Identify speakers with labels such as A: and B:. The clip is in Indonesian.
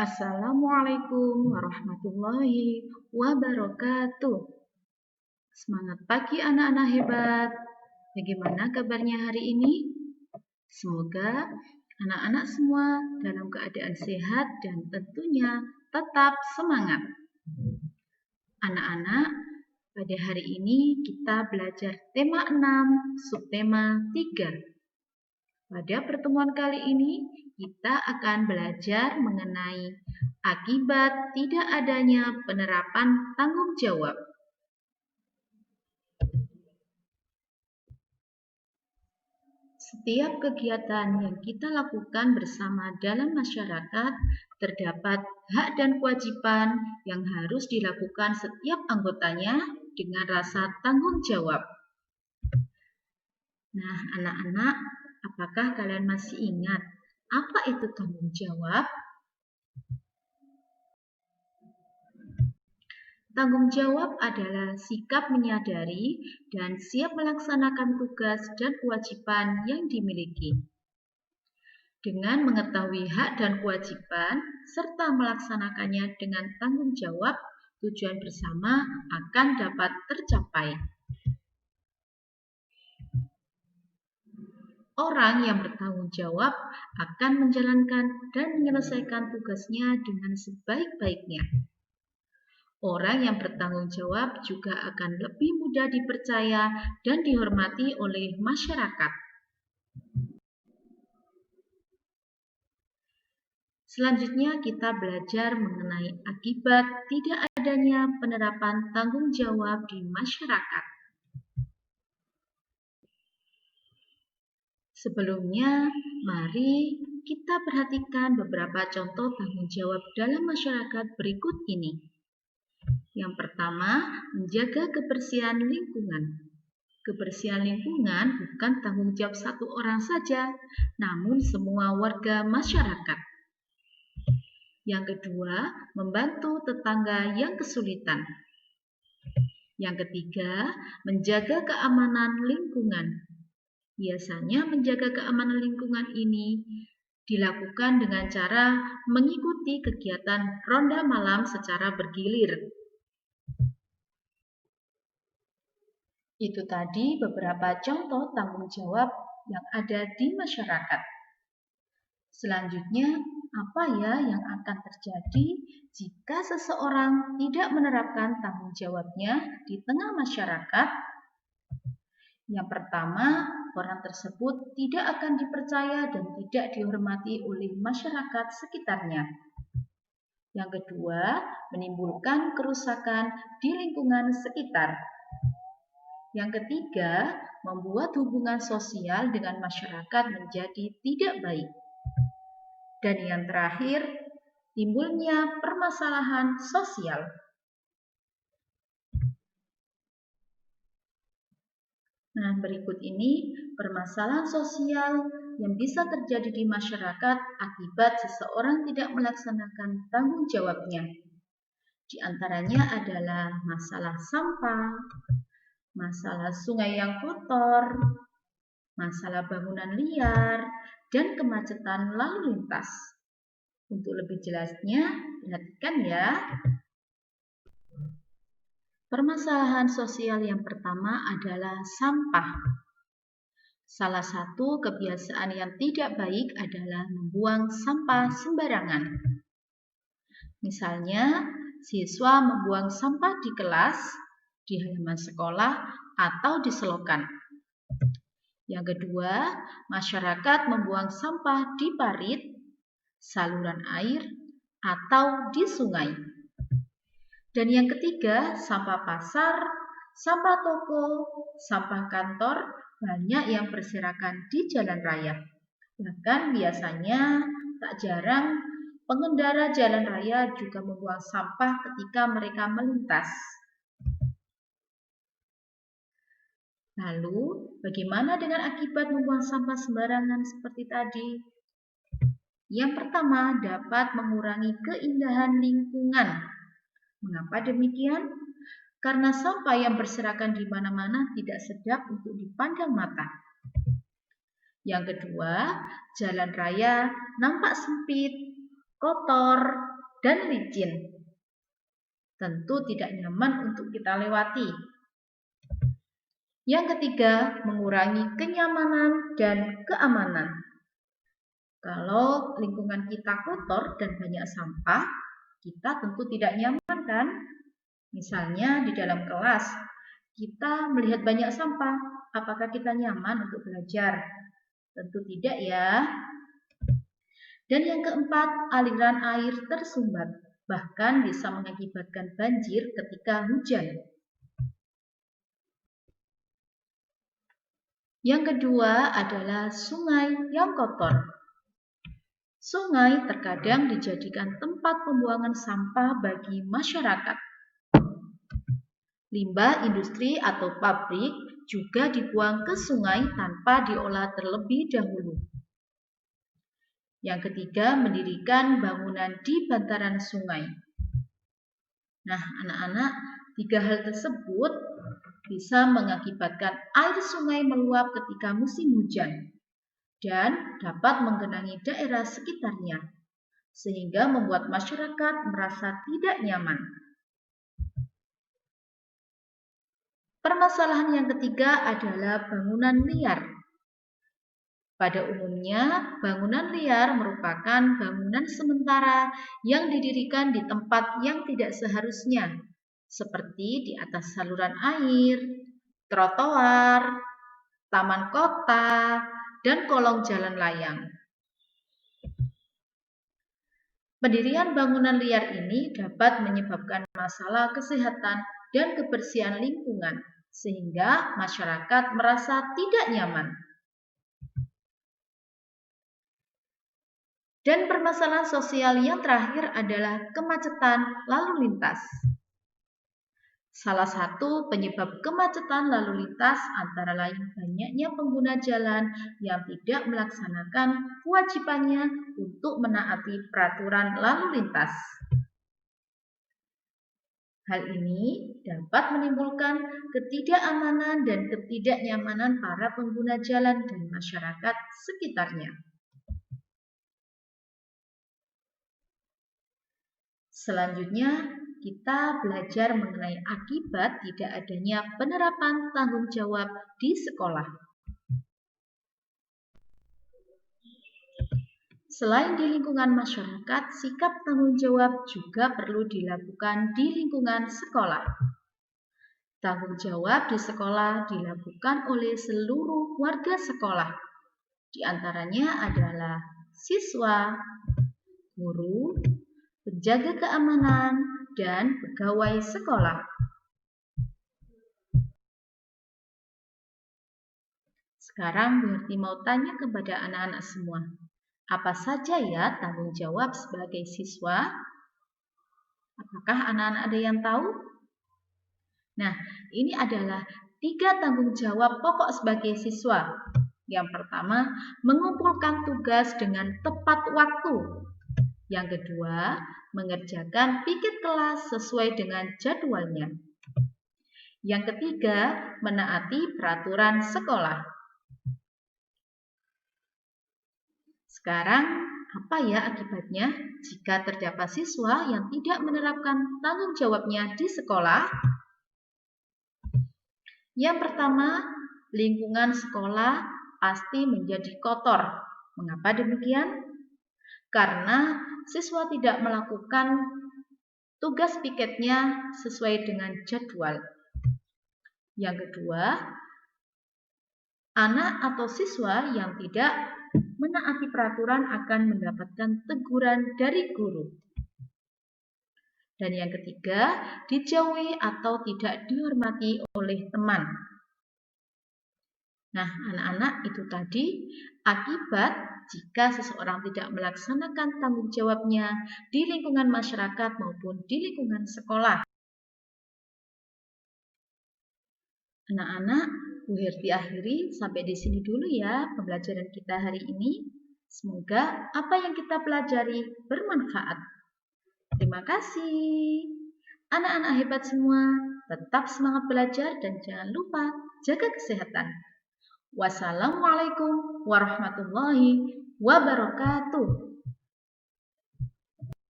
A: Assalamualaikum warahmatullahi wabarakatuh. Semangat pagi anak-anak hebat. Bagaimana kabarnya hari ini? Semoga anak-anak semua dalam keadaan sehat dan tentunya tetap semangat. Anak-anak, pada hari ini kita belajar tema 6, subtema 3. Pada pertemuan kali ini, kita akan belajar mengenai akibat tidak adanya penerapan tanggung jawab. Setiap kegiatan yang kita lakukan bersama dalam masyarakat, terdapat hak dan kewajiban yang harus dilakukan setiap anggotanya dengan rasa tanggung jawab. Nah, anak-anak, apakah kalian masih ingat apa itu tanggung jawab? Tanggung jawab adalah sikap menyadari dan siap melaksanakan tugas dan kewajiban yang dimiliki. Dengan mengetahui hak dan kewajiban serta melaksanakannya dengan tanggung jawab, tujuan bersama akan dapat tercapai. Orang yang bertanggung jawab akan menjalankan dan menyelesaikan tugasnya dengan sebaik-baiknya. Orang yang bertanggung jawab juga akan lebih mudah dipercaya dan dihormati oleh masyarakat. Selanjutnya kita belajar mengenai akibat tidak adanya penerapan tanggung jawab di masyarakat. Sebelumnya, mari kita perhatikan beberapa contoh tanggung jawab dalam masyarakat berikut ini. Yang pertama, menjaga kebersihan lingkungan. Kebersihan lingkungan bukan tanggung jawab satu orang saja, namun semua warga masyarakat. Yang kedua, membantu tetangga yang kesulitan. Yang ketiga, menjaga keamanan lingkungan. Biasanya menjaga keamanan lingkungan ini dilakukan dengan cara mengikuti kegiatan ronda malam secara bergilir. Itu tadi beberapa contoh tanggung jawab yang ada di masyarakat. Selanjutnya, apa ya yang akan terjadi jika seseorang tidak menerapkan tanggung jawabnya di tengah masyarakat? Yang pertama, orang tersebut tidak akan dipercaya dan tidak dihormati oleh masyarakat sekitarnya. Yang kedua, menimbulkan kerusakan di lingkungan sekitar. Yang ketiga, membuat hubungan sosial dengan masyarakat menjadi tidak baik. Dan yang terakhir, timbulnya permasalahan sosial. Nah, berikut ini permasalahan sosial yang bisa terjadi di masyarakat akibat seseorang tidak melaksanakan tanggung jawabnya. Di antaranya adalah masalah sampah, masalah sungai yang kotor, masalah bangunan liar, dan kemacetan lalu lintas. Untuk lebih jelasnya, perhatikan ya. Permasalahan sosial yang pertama adalah sampah. Salah satu kebiasaan yang tidak baik adalah membuang sampah sembarangan. Misalnya, siswa membuang sampah di kelas, di halaman sekolah, atau di selokan. Yang kedua, masyarakat membuang sampah di parit, saluran air, atau di sungai. Dan yang ketiga, sampah pasar, sampah toko, sampah kantor, banyak yang berserakan di jalan raya. Bahkan biasanya tak jarang pengendara jalan raya juga membuang sampah ketika mereka melintas. Lalu, bagaimana dengan akibat membuang sampah sembarangan seperti tadi? Yang pertama, dapat mengurangi keindahan lingkungan. Mengapa demikian? Karena sampah yang berserakan di mana-mana tidak sedap untuk dipandang mata. Yang kedua, jalan raya nampak sempit, kotor, dan licin. Tentu tidak nyaman untuk kita lewati. Yang ketiga, mengurangi kenyamanan dan keamanan. Kalau lingkungan kita kotor dan banyak sampah, kita tentu tidak nyaman kan? Misalnya di dalam kelas, kita melihat banyak sampah, apakah kita nyaman untuk belajar? Tentu tidak ya. Dan yang keempat, aliran air tersumbat, bahkan bisa mengakibatkan banjir ketika hujan. Yang kedua adalah sungai yang kotor. Sungai terkadang dijadikan tempat pembuangan sampah bagi masyarakat. Limbah industri atau pabrik juga dibuang ke sungai tanpa diolah terlebih dahulu. Yang ketiga, mendirikan bangunan di bantaran sungai. Nah, anak-anak, 3 hal tersebut bisa mengakibatkan air sungai meluap ketika musim hujan dan dapat menggenangi daerah sekitarnya, sehingga membuat masyarakat merasa tidak nyaman. Permasalahan yang ketiga adalah bangunan liar. Pada umumnya, bangunan liar merupakan bangunan sementara yang didirikan di tempat yang tidak seharusnya, seperti di atas saluran air, trotoar, taman kota, dan kolong jalan layang. Pendirian bangunan liar ini dapat menyebabkan masalah kesehatan dan kebersihan lingkungan, sehingga masyarakat merasa tidak nyaman. Dan permasalahan sosial yang terakhir adalah kemacetan lalu lintas. Salah satu penyebab kemacetan lalu lintas antara lain banyaknya pengguna jalan yang tidak melaksanakan kewajibannya untuk menaati peraturan lalu lintas. Hal ini dapat menimbulkan ketidakamanan dan ketidaknyamanan para pengguna jalan dan masyarakat sekitarnya. Selanjutnya, kita belajar mengenai akibat tidak adanya penerapan tanggung jawab di sekolah. Selain di lingkungan masyarakat, sikap tanggung jawab juga perlu dilakukan di lingkungan sekolah. Tanggung jawab di sekolah dilakukan oleh seluruh warga sekolah. Di antaranya adalah siswa, guru, penjaga keamanan, dan pegawai sekolah. Sekarang Bu Herti mau tanya kepada anak-anak semua, apa saja ya tanggung jawab sebagai siswa? Apakah anak-anak ada yang tahu? Nah, ini adalah 3 tanggung jawab pokok sebagai siswa. Yang pertama, mengumpulkan tugas dengan tepat waktu. Yang kedua, mengerjakan piket kelas sesuai dengan jadwalnya. Yang ketiga, menaati peraturan sekolah. Sekarang, apa ya akibatnya jika terdapat siswa yang tidak menerapkan tanggung jawabnya di sekolah? Yang pertama, lingkungan sekolah pasti menjadi kotor. Mengapa demikian? Karena siswa tidak melakukan tugas piketnya sesuai dengan jadwal. Yang kedua, anak atau siswa yang tidak menaati peraturan akan mendapatkan teguran dari guru. Dan yang ketiga, dijauhi atau tidak dihormati oleh teman. Nah, anak-anak, itu tadi akibat jika seseorang tidak melaksanakan tanggung jawabnya di lingkungan masyarakat maupun di lingkungan sekolah. Anak-anak, Bu Herti akhiri sampai di sini dulu ya pembelajaran kita hari ini. Semoga apa yang kita pelajari bermanfaat. Terima kasih. Anak-anak hebat semua, tetap semangat belajar dan jangan lupa jaga kesehatan. Wassalamualaikum warahmatullahi wabarakatuh.